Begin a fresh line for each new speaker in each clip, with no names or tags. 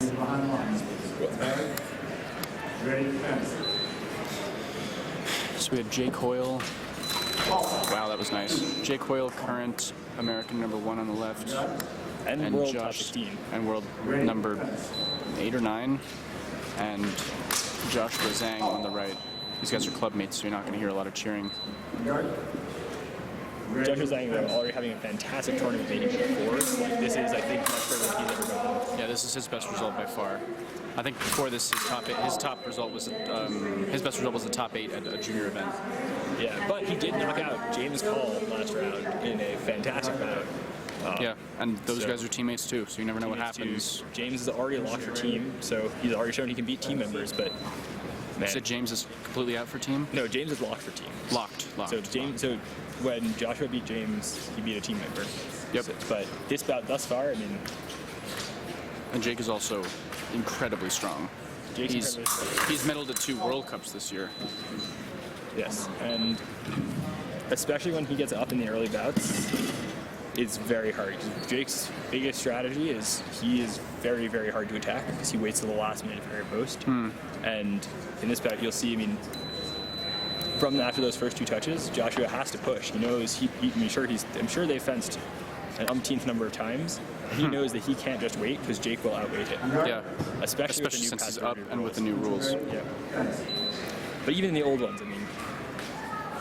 Get behind the lines, please. Ready, fence.
So we have Jake Hoyle. Wow, that was nice. Jake Hoyle, current American #1 on the left.
And world top 16.
And world number 8 or 9. And Joshua Zhang on the right. These guys are club mates, so you're not going to hear a lot of cheering.
Joshua Zhang, though, already having a fantastic tournament, making it 4th. Like, this is, I think, much better than he's ever gotten.
Yeah, this is his best result by far. I think before this, his top result was his best result was the top 8 at a junior event.
Yeah, but he did knock out James Call last round in a fantastic bout.
Yeah, and those guys are teammates too, so you never know what happens.
James is already locked for team, so he's already shown he can beat team members, but man.
You said James is completely out for team?
No, James is locked for team.
Locked.
So when Joshua beat James, he beat a team member.
Yep.
So, but this bout thus far, I mean...
And Jake is also incredibly strong. He's medaled at 2 World Cups this year.
Yes, and especially when he gets up in the early bouts, it's very hard. Jake's biggest strategy is he is very, very hard to attack because he waits till the last minute for a post. And in this bout, you'll see, I mean, from after those first 2 touches, Joshua has to push. He knows I'm sure they fenced an umpteenth number of times. He knows that he can't just wait because Jake will outweight it.
Yeah,
especially with the new
since he's
pass
up and with the new rules.
Yeah. But even in the old ones, I mean,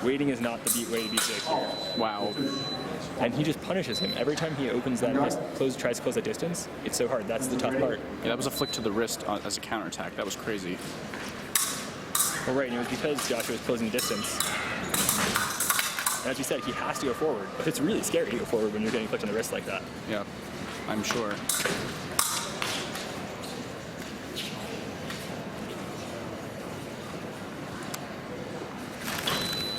waiting is not the way to beat Jake here.
Wow.
And he just punishes him every time he opens that tries to close that distance. It's so hard. That's the tough part.
Yeah, that was a flick to the wrist as a counterattack. That was crazy.
Well, right, and it was because Joshua was closing the distance. And as you said, he has to go forward, but it's really scary to go forward when you're getting flicked on the wrist like that.
Yeah, I'm sure.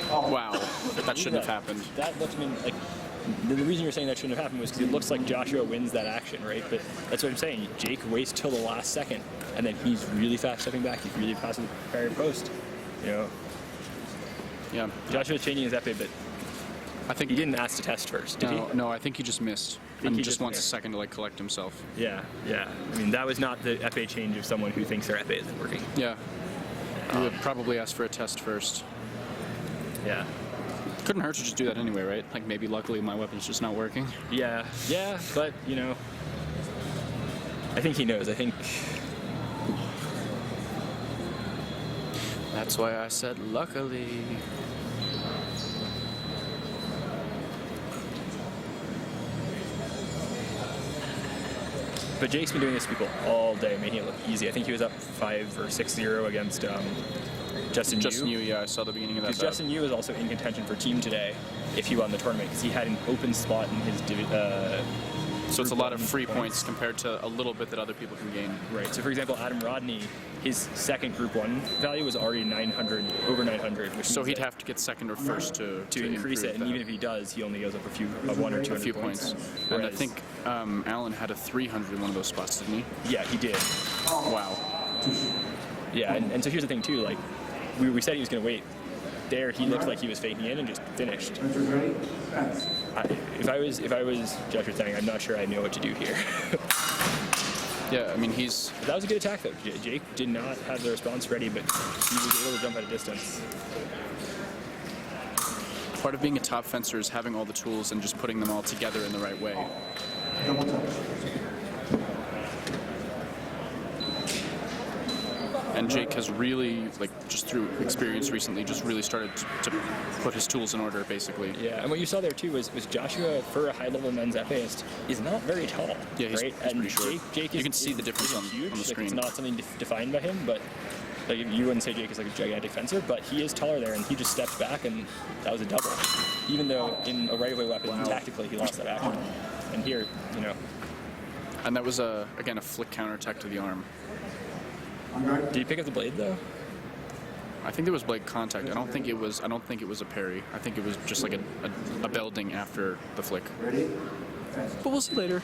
Wow, that shouldn't have happened.
That looks, I mean, like, the reason you're saying that shouldn't have happened was because it looks like Joshua wins that action, right? But that's what I'm saying. Jake waits till the last second, and then he's really fast stepping back. He's really fast with the parry post, you know?
Yeah.
Joshua's changing his epee, but I think he didn't ask to test first, did he?
No, I think he just missed. And he just wants a second to, like, collect himself.
Yeah, yeah. I mean, that was not the epee change of someone who thinks their epee isn't working.
Yeah. He would probably ask for a test first.
Yeah.
Couldn't hurt to just do that anyway, right? Like, maybe luckily my weapon's just not working.
Yeah, but, you know, I think he knows. I think...
That's why I said luckily.
But Jake's been doing this to people all day, making it look easy. I think he was up 5 or 6-0 against Justin Yu.
Yeah, I saw the beginning of that.
Because Justin Yu was also in contention for team today if he won the tournament, because he had an open spot in his
so it's a lot of free points compared to a little bit that other people can gain.
Right. So for example, Adam Rodney, his second Group 1 value was already 900, over 900. Which
so he'd have to get second or first to
increase it, and even if he does, he only goes up a 1 or 200
points. And I think Alan had a 300 in one of those spots, didn't he?
Yeah, he did.
Wow.
Yeah, and so here's the thing too, like, we said he was going to wait. There, he looked like he was faking in and just finished. If I was Joshua Zhang, I'm not sure I know what to do here.
Yeah, I mean,
that was a good attack though. Jake did not have the response ready, but he was able to jump at a distance.
Part of being a top fencer is having all the tools and just putting them all together in the right way. And Jake has really, like, just through experience recently, just really started to put his tools in order, basically.
Yeah, and what you saw there too was Joshua, for a high-level men's epeist, is not very tall.
Yeah, he's pretty short.
Jake
you can see the difference on the screen.
It's not something defined by him, but like, you wouldn't say Jake is like a gigantic fencer, but he is taller there, and he just stepped back, and that was a double. Even though in a right-of-way weapon, tactically, he lost that action. And here, you know.
And that was again a flick counterattack to the arm.
Did he pick up the blade though?
I think there was blade contact. I don't think it was a parry. I think it was just like a belding after the flick.
Ready?
But we'll see later.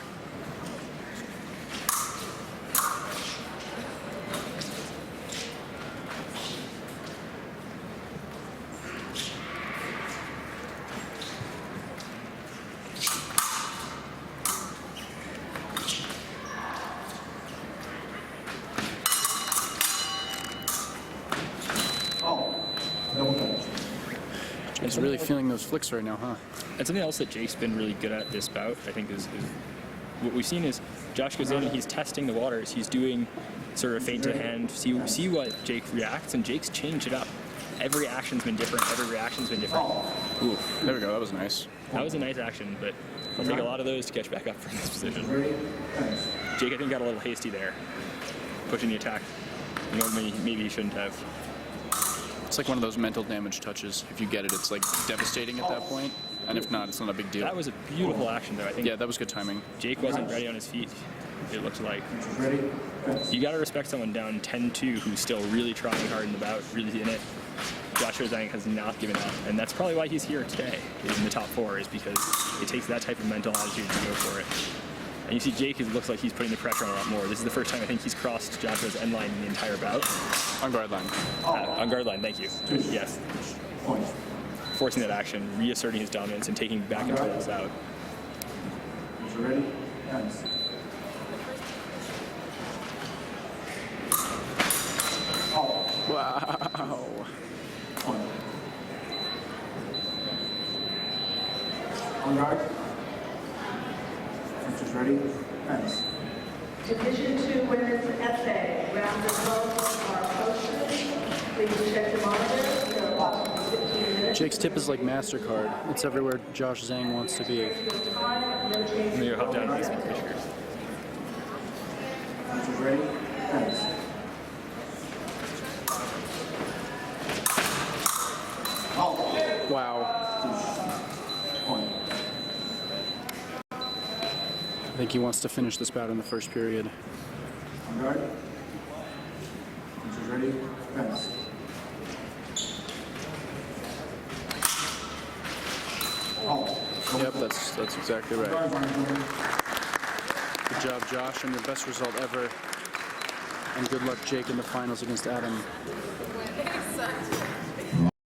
He's really feeling those flicks right now, huh?
And something else that Jake's been really good at this bout, I think, is what we've seen is Josh goes in and he's testing the waters. He's doing sort of feint to hand, see what Jake reacts, and Jake's changed it up. Every action's been different. Every reaction's been different.
Ooh, there we go. That was nice.
That was a nice action, but I'll take a lot of those to catch back up from this position. Jake, I think, got a little hasty there, pushing the attack. You know, maybe he shouldn't have.
It's like one of those mental damage touches. If you get it, it's like devastating at that point, and if not, it's not a big deal.
That was a beautiful action, though. I think.
Yeah, that was good timing.
Jake wasn't ready on his feet. It looked like. You got to respect someone down 10-2 who's still really trying hard in the bout, really in it. Joshua Zhang has not given up, and that's probably why he's here today in the top 4, is because it takes that type of mental attitude to go for it. And you see Jake, it looks like he's putting the pressure on a lot more. This is the first time I think he's crossed Joshua's end line in the entire bout.
On guard line.
On guard line, thank you. Yes. Forcing that action, reasserting his dominance, and taking back control of his bout.
Ready?
Wow.
On guard. Which is ready? Fence.
Division 2 winners Epee, round of 12 are approaching. Please check the monitor. There are approximately 15 minutes.
Jake's tip is like MasterCard. It's everywhere Josh Zhang wants to be.
I'm going to hop down and get some pictures.
Which is ready? Fence.
Wow.
Point.
I think he wants to finish this bout in the first period.
On guard. Which is ready? Fence.
Yep, that's exactly right.
Guard line, over.
Good job, Josh, and your best result ever. And good luck, Jake, in the finals against Adam.
Sucked.